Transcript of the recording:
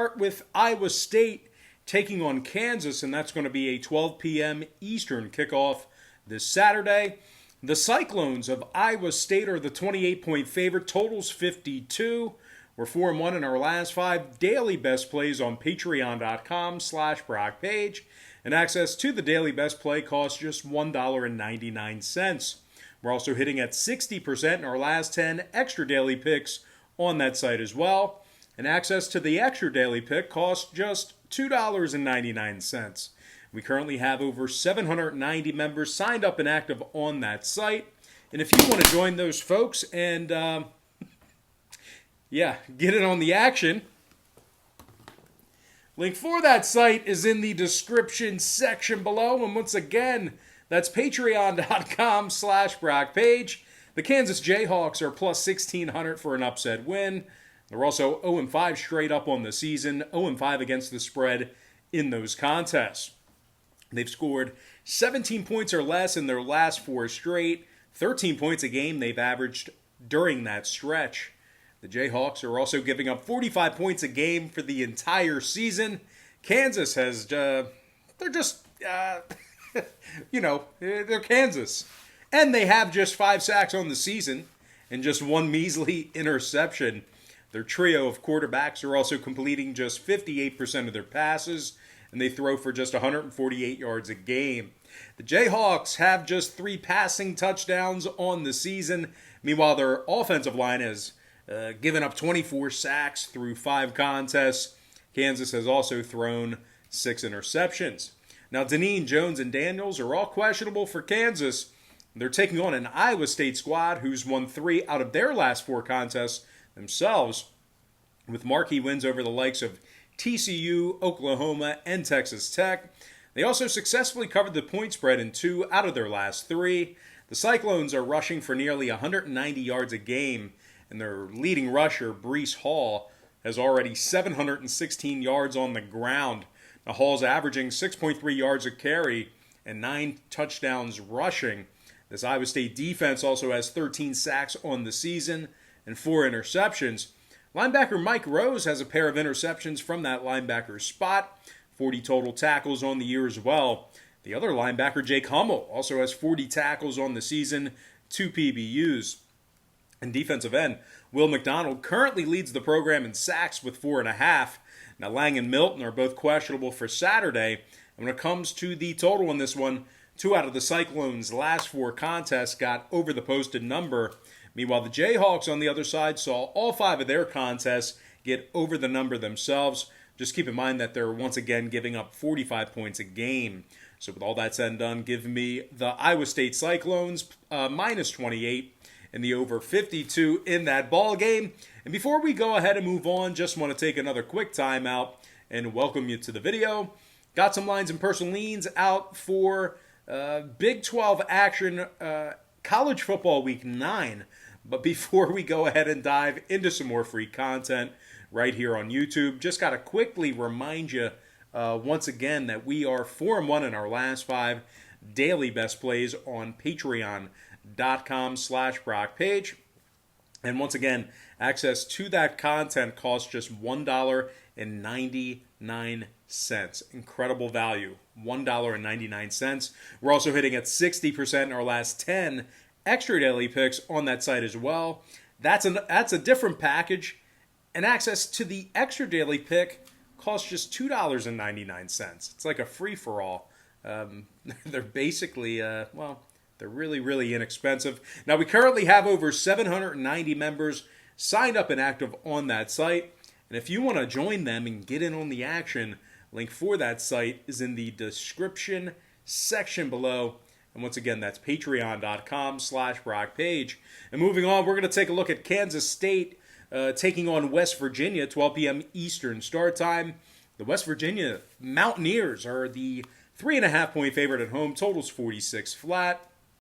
Start with Iowa State taking on Kansas, and that's going to be a 12 p.m. Eastern kickoff this Saturday. The Cyclones of Iowa State are the 28-point favorite. Totals 52. We're 4-1 in our last 5 daily best plays on patreon.com/BrockPage. And access to the daily best play costs just $1.99. We're also hitting at 60% in our last 10 extra daily picks on that site as well. And access to the extra daily pick costs just $2.99. We currently have over 790 members signed up and active on that site. And if you want to join those folks and, get in on the action, link for that site is in the description section below. And once again, that's patreon.com/BrockPage. The Kansas Jayhawks are plus 1,600 for an upset win. They're also 0-5 straight up on the season, 0-5 against the spread in those contests. They've scored 17 points or less in their last 4 straight, 13 points a game they've averaged during that stretch. The Jayhawks are also giving up 45 points a game for the entire season. Kansas has, they're Kansas. And they have just 5 sacks on the season and just 1 measly interception. Their trio of quarterbacks are also completing just 58% of their passes, and they throw for just 148 yards a game. The Jayhawks have just 3 passing touchdowns on the season. Meanwhile, their offensive line has given up 24 sacks through 5 contests. Kansas has also thrown 6 interceptions. Now, Deneen, Jones, and Daniels are all questionable for Kansas. They're taking on an Iowa State squad who's won 3 out of their last 4 contests themselves, with marquee wins over the likes of TCU, Oklahoma, and Texas Tech. They also successfully covered the point spread in 2 out of their last 3. The Cyclones are rushing for nearly 190 yards a game, and their leading rusher, Breece Hall, has already 716 yards on the ground. Now, Hall's averaging 6.3 yards a carry and 9 touchdowns rushing. This Iowa State defense also has 13 sacks on the season and 4 interceptions. Linebacker Mike Rose has a pair of interceptions from that linebacker spot, 40 total tackles on the year as well. The other linebacker, Jake Hummel, also has 40 tackles on the season, 2 PBUs. And defensive end, Will McDonald currently leads the program in sacks with 4.5. Now, Lang and Milton are both questionable for Saturday. And when it comes to the total in this one, 2 out of the Cyclones' last 4 contests got over the posted number. Meanwhile, the Jayhawks on the other side saw all 5 of their contests get over the number themselves. Just keep in mind that they're once again giving up 45 points a game. So with all that said and done, give me the Iowa State Cyclones minus 28 and the over 52 in that ball game. And before we go ahead and move on, just want to take another quick timeout and welcome you to the video. Got some lines and personal leans out for Big 12 action, college football week 9. But before we go ahead and dive into some more free content right here on YouTube, just got to quickly remind you once again that we are 4-1 in our last 5 daily best plays on patreon.com/BrockPage. And once again, access to that content costs just $1.99. Incredible value, $1.99. We're also hitting at 60% in our last 10 extra daily picks on that site as well. That's a different package, and access to the extra daily pick costs just $2.99. It's like a free-for-all. They're basically, they're really, really inexpensive. Now, we currently have over 790 members signed up and active on that site, and if you want to join them and get in on the action, link for that site is in the description section below. And once again, that's patreon.com/BrockPage. And moving on, we're going to take a look at Kansas State taking on West Virginia, 12 p.m. Eastern start time. The West Virginia Mountaineers are the 3.5-point favorite at home. Totals 46 flat.